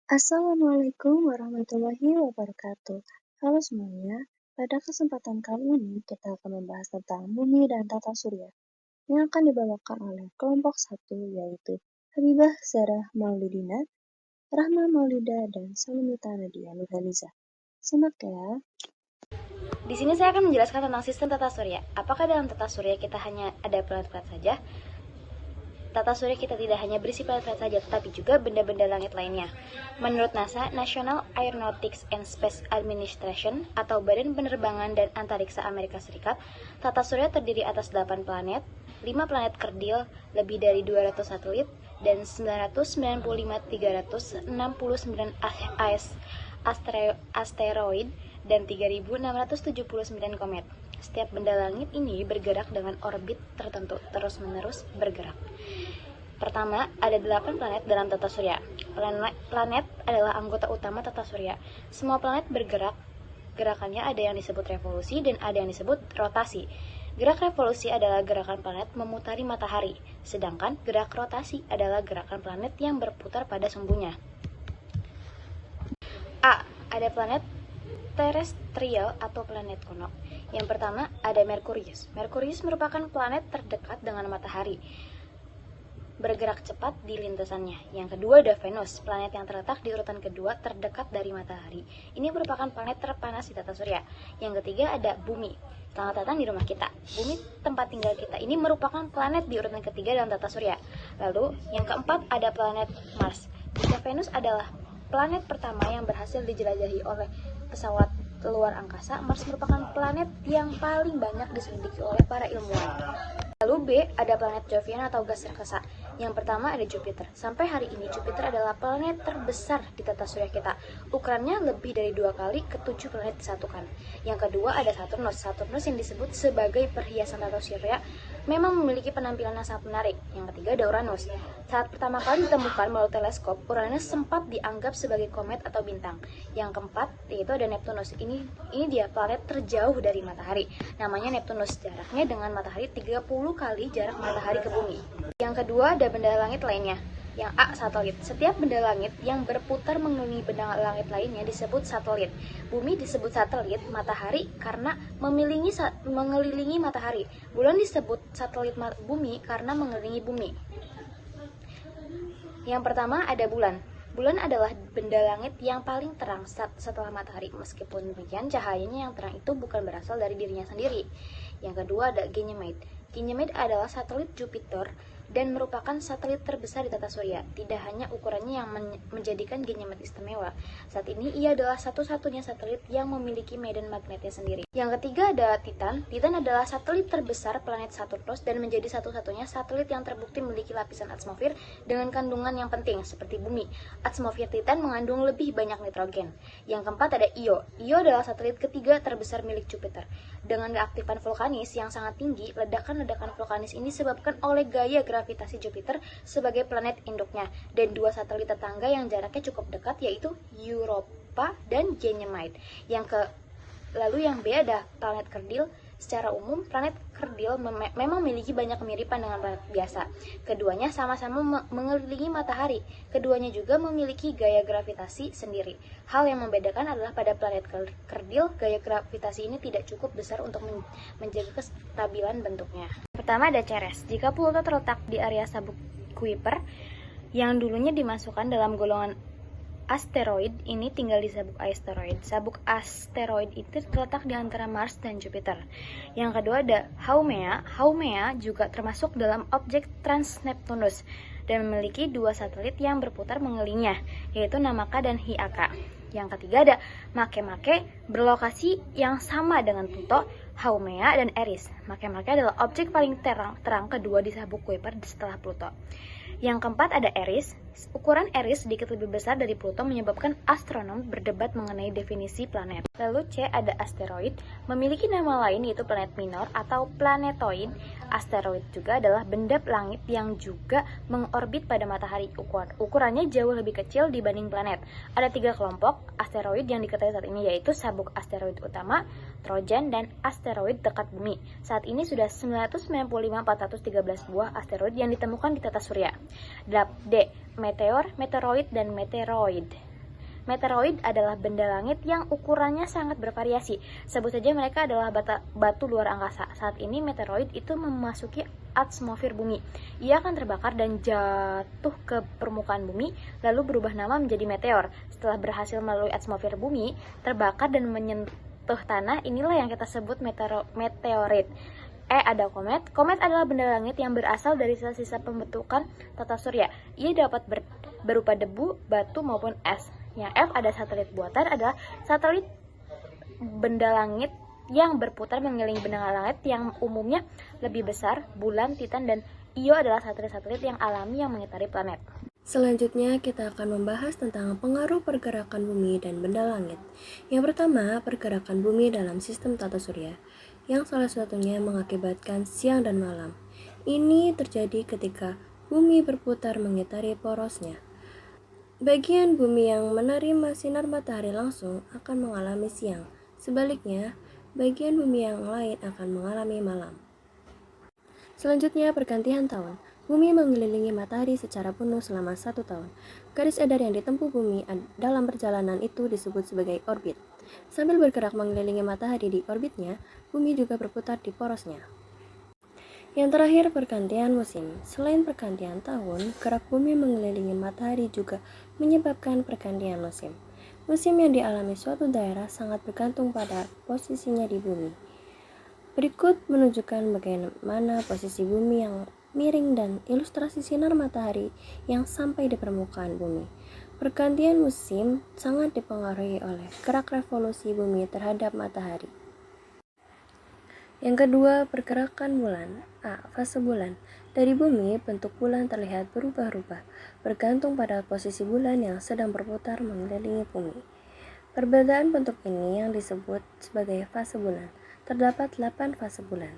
Assalamualaikum warahmatullahi wabarakatuh. Halo semuanya, pada kesempatan kali ini kita akan membahas tentang bumi dan tata surya yang akan dibawakan oleh kelompok satu yaitu Habibah Zarah Maulidina, Rahma Maulida, dan Salumita Nadia Nurhaliza. Simak ya. Di sini saya akan menjelaskan tentang sistem tata surya. Apakah dalam tata surya kita hanya ada planet-planet saja? Tata surya kita tidak hanya berisi planet-planet saja, tetapi juga benda-benda langit lainnya. Menurut NASA, National Aeronautics and Space Administration atau Badan Penerbangan dan Antariksa Amerika Serikat, tata surya terdiri atas 8 planet, 5 planet kerdil, lebih dari 200 satelit, dan 995.369 asteroid dan 3.679 komet. Setiap benda langit ini bergerak dengan orbit tertentu, terus-menerus bergerak. Pertama, ada 8 planet dalam tata surya. Planet adalah anggota utama tata surya. Semua planet bergerak. Gerakannya ada yang disebut revolusi dan ada yang disebut rotasi. Gerak revolusi adalah gerakan planet memutari matahari, sedangkan gerak rotasi adalah gerakan planet yang berputar pada sumbunya. A. Ada planet terestrial atau planet kuno. Yang pertama ada Merkurius. Merkurius merupakan planet terdekat dengan matahari, bergerak cepat di lintasannya. Yang kedua ada Venus, planet yang terletak di urutan kedua terdekat dari matahari. Ini merupakan planet terpanas di tata surya. Yang ketiga ada Bumi. Selamat datang di rumah kita. Bumi, tempat tinggal kita, ini merupakan planet di urutan ketiga dalam tata surya. Lalu yang keempat ada planet Mars. Jika Venus adalah planet pertama yang berhasil dijelajahi oleh pesawat luar angkasa, Mars merupakan planet yang paling banyak diselidiki oleh para ilmuwan. Lalu B, ada planet Jovian atau gas raksasa. Yang pertama ada Jupiter. Sampai hari ini Jupiter adalah planet terbesar di tata surya kita. Ukurannya lebih dari 2 kali ke-7 planet disatukan. Yang kedua ada Saturnus. Saturnus yang disebut sebagai perhiasan tata surya memang memiliki penampilan yang sangat menarik. Yang ketiga ada Uranus. Saat pertama kali ditemukan melalui teleskop, Uranus sempat dianggap sebagai komet atau bintang. Yang keempat yaitu ada Neptunus. Ini dia planet terjauh dari matahari. Namanya Neptunus. Jaraknya dengan matahari 30 kali jarak matahari ke bumi. Yang kedua ada benda langit lainnya. Yang A, satelit. Setiap benda langit yang berputar mengelilingi benda langit lainnya disebut satelit. Bumi disebut satelit matahari karena mengelilingi matahari. Bulan disebut satelit bumi karena mengelilingi bumi. Yang pertama ada bulan. Bulan adalah benda langit yang paling terang setelah matahari. Meskipun demikian, cahayanya yang terang itu bukan berasal dari dirinya sendiri. Yang kedua ada Ganymede. Ganymede adalah satelit Jupiter dan merupakan satelit terbesar di tata surya. Tidak hanya ukurannya yang menjadikan Ganymede istimewa. Saat ini ia adalah satu-satunya satelit yang memiliki medan magnetnya sendiri. Yang ketiga ada Titan. Titan adalah satelit terbesar planet Saturnus dan menjadi satu-satunya satelit yang terbukti memiliki lapisan atmosfer dengan kandungan yang penting seperti bumi. Atmosfer Titan mengandung lebih banyak nitrogen. Yang keempat ada Io. Io adalah satelit ketiga terbesar milik Jupiter. Dengan keaktifan vulkanis yang sangat tinggi, ledakan-ledakan vulkanis ini disebabkan oleh gaya gravitasi Jupiter sebagai planet induknya, dan 2 satelit tetangga yang jaraknya cukup dekat yaitu Europa dan Ganymede. Lalu yang B ada planet kerdil. Secara umum, planet kerdil memang memiliki banyak kemiripan dengan planet biasa. Keduanya sama-sama mengelilingi matahari. Keduanya juga memiliki gaya gravitasi sendiri. Hal yang membedakan adalah pada planet kerdil, gaya gravitasi ini tidak cukup besar untuk menjaga kestabilan bentuknya. Pertama ada Ceres. Jika Pluto terletak di area sabuk Kuiper, yang dulunya dimasukkan dalam golongan asteroid, ini tinggal di sabuk asteroid. Sabuk asteroid itu terletak di antara Mars dan Jupiter. Yang kedua ada Haumea. Haumea juga termasuk dalam objek Trans-Neptunus dan memiliki 2 satelit yang berputar mengelilingnya, yaitu Namaka dan Hyakka. Yang ketiga ada Makemake, berlokasi yang sama dengan Pluto, Haumea, dan Eris. Makemake adalah objek paling terang kedua di sabuk Kuiper setelah Pluto. Yang keempat ada Eris. Ukuran Eris sedikit lebih besar dari Pluto menyebabkan astronom berdebat mengenai definisi planet. Lalu C ada asteroid, memiliki nama lain yaitu planet minor atau planetoid. Asteroid juga adalah benda langit yang juga mengorbit pada matahari. Ukurannya jauh lebih kecil dibanding planet. Ada 3 kelompok asteroid yang diketahui saat ini, yaitu sabuk asteroid utama, Trojan, dan asteroid dekat bumi. Saat ini sudah 995.413 buah asteroid yang ditemukan di tata surya. D. Meteor, meteoroid, dan meteoroid. Meteoroid adalah benda langit yang ukurannya sangat bervariasi. Sebut saja mereka adalah batu luar angkasa. Saat ini meteoroid itu memasuki atmosfer bumi. Ia akan terbakar dan jatuh ke permukaan bumi, lalu berubah nama menjadi meteor. Setelah berhasil melalui atmosfer bumi, terbakar dan menyentuh tanah, inilah yang kita sebut meteorit. Ada komet. Komet adalah benda langit yang berasal dari sisa-sisa pembentukan tata surya. Ia dapat berupa debu, batu, maupun es. Yang F ada satelit buatan, adalah satelit benda langit yang berputar mengelilingi benda langit yang umumnya lebih besar. Bulan, Titan, dan Io adalah satelit-satelit yang alami yang mengitari planet. Selanjutnya kita akan membahas tentang pengaruh pergerakan bumi dan benda langit. Yang pertama, pergerakan bumi dalam sistem tata surya, yang salah satunya mengakibatkan siang dan malam. Ini terjadi ketika bumi berputar mengitari porosnya. Bagian bumi yang menerima sinar matahari langsung akan mengalami siang. Sebaliknya, bagian bumi yang lain akan mengalami malam. Selanjutnya, pergantian tahun. Bumi mengelilingi matahari secara penuh selama 1 tahun. Garis edar yang ditempuh bumi dalam perjalanan itu disebut sebagai orbit. Sambil bergerak mengelilingi matahari di orbitnya, bumi juga berputar di porosnya. Yang terakhir, pergantian musim. Selain pergantian tahun, gerak bumi mengelilingi matahari juga menyebabkan pergantian musim. Musim yang dialami suatu daerah sangat bergantung pada posisinya di bumi. Berikut menunjukkan bagaimana posisi bumi yang miring dan ilustrasi sinar matahari yang sampai di permukaan bumi. Pergantian musim sangat dipengaruhi oleh gerak revolusi bumi terhadap matahari. Yang kedua, pergerakan bulan. Fase bulan. Dari bumi, bentuk bulan terlihat berubah-ubah, bergantung pada posisi bulan yang sedang berputar mengelilingi bumi. Perbedaan bentuk ini yang disebut sebagai fase bulan. Terdapat 8 fase bulan.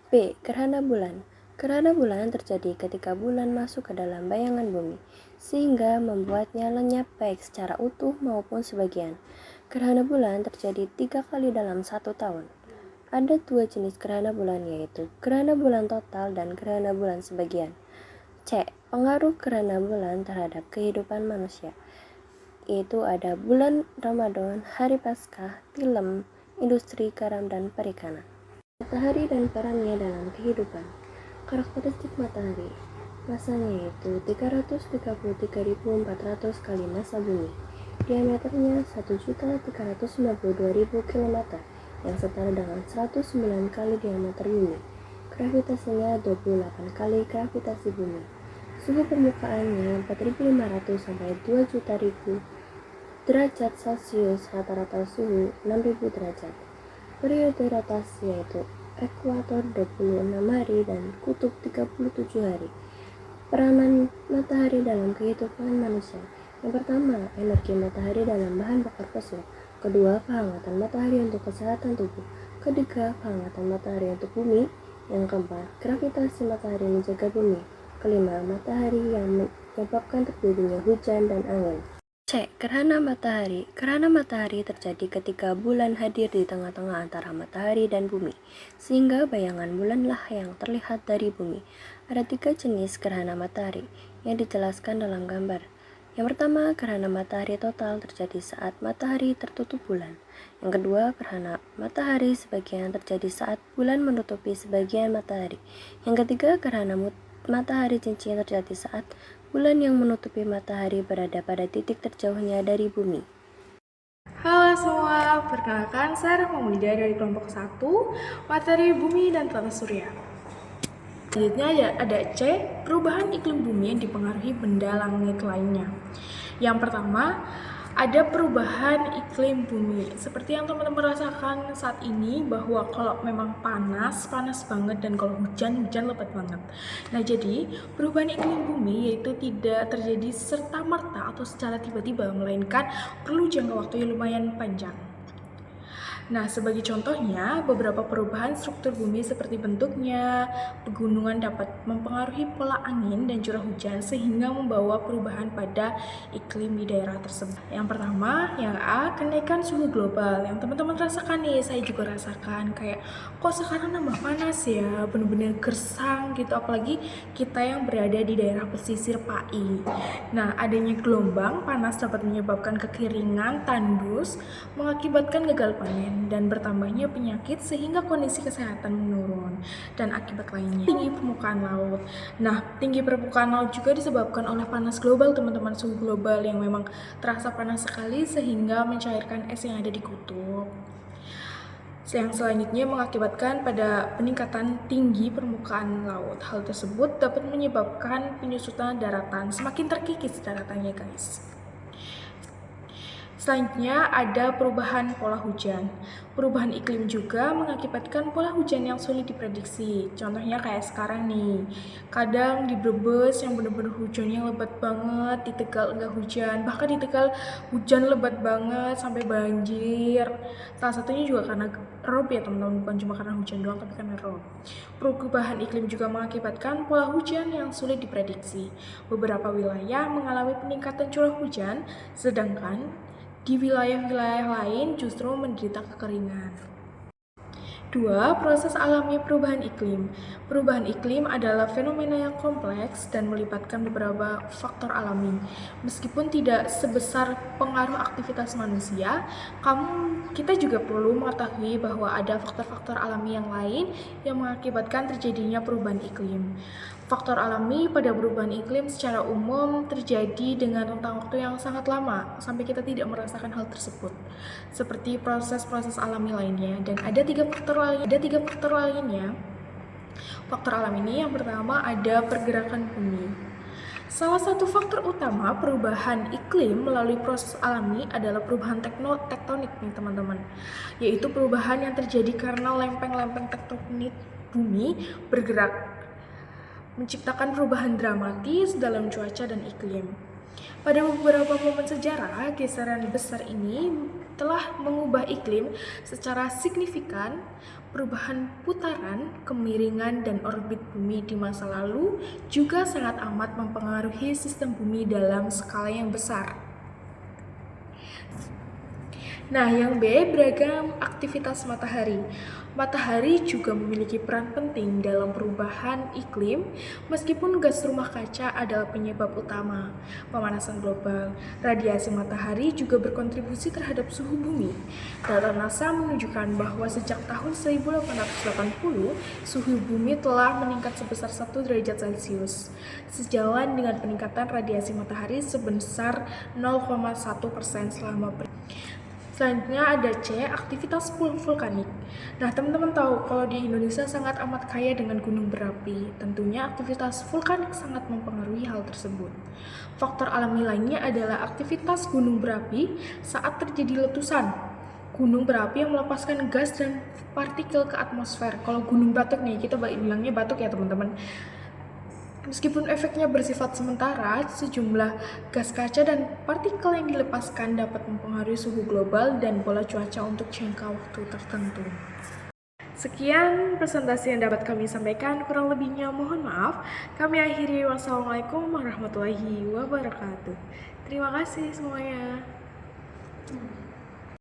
B. Gerhana bulan. Gerhana bulan terjadi ketika bulan masuk ke dalam bayangan bumi, sehingga membuatnya lenyap baik secara utuh maupun sebagian. Gerhana bulan terjadi 3 kali dalam 1 tahun. Ada 2 jenis gerhana bulan, yaitu gerhana bulan total dan gerhana bulan sebagian. C. Pengaruh gerhana bulan terhadap kehidupan manusia, yaitu ada bulan Ramadan, hari Paskah, film, industri garam dan perikanan. Matahari dan perannya dalam kehidupan. Karakteristik matahari. Masanya yaitu 333.400 kali massa bumi. Diameternya 1.392.000 km, yang setara dengan 109 kali diameter bumi. Gravitasinya 28 kali gravitasi bumi. Suhu permukaannya 4.500 sampai 2.000.000 derajat Celcius, rata-rata suhu 6.000 derajat. Periode rotasi yaitu ekuator 26 hari dan kutub 37 hari. Peranan matahari dalam kehidupan manusia. Yang pertama, energi matahari dalam bahan bakar fosil. Kedua, kehangatan matahari untuk kesehatan tubuh. Ketiga, kehangatan matahari untuk bumi. Yang keempat, gravitasi matahari menjaga bumi. Kelima, matahari yang menyebabkan terjadinya hujan dan angin. C. Gerhana matahari. Gerhana matahari terjadi ketika bulan hadir di tengah-tengah antara matahari dan bumi, sehingga bayangan bulanlah yang terlihat dari bumi. Ada 3 jenis gerhana matahari yang dijelaskan dalam gambar. Yang pertama, gerhana matahari total terjadi saat matahari tertutup bulan. Yang kedua, gerhana matahari sebagian terjadi saat bulan menutupi sebagian matahari. Yang ketiga, gerhana matahari cincin terjadi saat bulan yang menutupi matahari berada pada titik terjauhnya dari bumi. Halo semua, perkenalkan saya Rahma dari kelompok 1, materi bumi dan tata surya. Selanjutnya ada C, perubahan iklim bumi yang dipengaruhi benda langit lainnya. Yang pertama, ada perubahan iklim bumi. Seperti yang teman-teman rasakan saat ini, bahwa kalau memang panas banget, dan kalau hujan lebat banget. Nah, jadi perubahan iklim bumi yaitu tidak terjadi serta-merta atau secara tiba-tiba, melainkan perlu jangka waktu yang lumayan panjang. Nah, sebagai contohnya, beberapa perubahan struktur bumi seperti bentuknya, pegunungan dapat mempengaruhi pola angin dan curah hujan sehingga membawa perubahan pada iklim di daerah tersebut. Yang pertama, yang A, kenaikan suhu global. Yang teman-teman rasakan nih, saya juga rasakan kayak kok sekarang nambah panas ya, bener-bener gersang gitu, apalagi kita yang berada di daerah pesisir PAI. Nah, adanya gelombang panas dapat menyebabkan kekeringan, tandus, mengakibatkan gagal panen dan bertambahnya penyakit sehingga kondisi kesehatan menurun. Dan akibat lainnya, tinggi permukaan laut. Nah, tinggi permukaan laut juga disebabkan oleh panas global, teman-teman, suhu global yang memang terasa panas sekali sehingga mencairkan es yang ada di kutub. Yang selanjutnya mengakibatkan pada peningkatan tinggi permukaan laut. Hal tersebut dapat menyebabkan penyusutan daratan, semakin terkikis daratannya, guys. Selanjutnya ada perubahan pola hujan. Perubahan iklim juga mengakibatkan pola hujan yang sulit diprediksi. Contohnya kayak sekarang nih, kadang di Brebes yang bener-bener hujannya lebat banget, di Tegal enggak hujan, bahkan di Tegal hujan lebat banget sampai banjir. Salah satunya juga karena rob ya teman-teman, bukan cuma karena hujan doang tapi karena rob. Perubahan iklim juga mengakibatkan pola hujan yang sulit diprediksi. Beberapa wilayah mengalami peningkatan curah hujan, sedangkan di wilayah-wilayah lain justru menderita kekeringan. 2. Proses alami perubahan iklim. Perubahan iklim adalah fenomena yang kompleks dan melibatkan beberapa faktor alami. Meskipun tidak sebesar pengaruh aktivitas manusia, kita juga perlu mengetahui bahwa ada faktor-faktor alami yang lain yang mengakibatkan terjadinya perubahan iklim. Faktor alami pada perubahan iklim secara umum terjadi dengan rentang waktu yang sangat lama sampai kita tidak merasakan hal tersebut, seperti proses-proses alami lainnya. Dan ada tiga faktor lainnya. Faktor alam ini yang pertama ada pergerakan bumi. Salah satu faktor utama perubahan iklim melalui proses alami adalah perubahan tektonik nih teman-teman, yaitu perubahan yang terjadi karena lempeng-lempeng tektonik bumi bergerak, menciptakan perubahan dramatis dalam cuaca dan iklim. Pada beberapa momen sejarah, geseran besar ini telah mengubah iklim secara signifikan. Perubahan putaran, kemiringan, dan orbit bumi di masa lalu juga sangat amat mempengaruhi sistem bumi dalam skala yang besar. Nah, yang B, beragam aktivitas matahari. Matahari juga memiliki peran penting dalam perubahan iklim, meskipun gas rumah kaca adalah penyebab utama pemanasan global. Radiasi matahari juga berkontribusi terhadap suhu bumi. Data NASA menunjukkan bahwa sejak tahun 1880, suhu bumi telah meningkat sebesar 1 derajat Celcius, sejalan dengan peningkatan radiasi matahari sebesar 0,1% selama Selanjutnya ada C, aktivitas vulkanik. Nah, teman-teman tahu kalau di Indonesia sangat amat kaya dengan gunung berapi. Tentunya aktivitas vulkanik sangat mempengaruhi hal tersebut. Faktor alami lainnya adalah aktivitas gunung berapi saat terjadi letusan. Gunung berapi yang melepaskan gas dan partikel ke atmosfer. Kalau gunung batuk nih, kita bilangnya batuk ya teman-teman. Meskipun efeknya bersifat sementara, sejumlah gas kaca dan partikel yang dilepaskan dapat mempengaruhi suhu global dan pola cuaca untuk jangka waktu tertentu. Sekian presentasi yang dapat kami sampaikan, kurang lebihnya mohon maaf. Kami akhiri, wassalamualaikum warahmatullahi wabarakatuh. Terima kasih semuanya.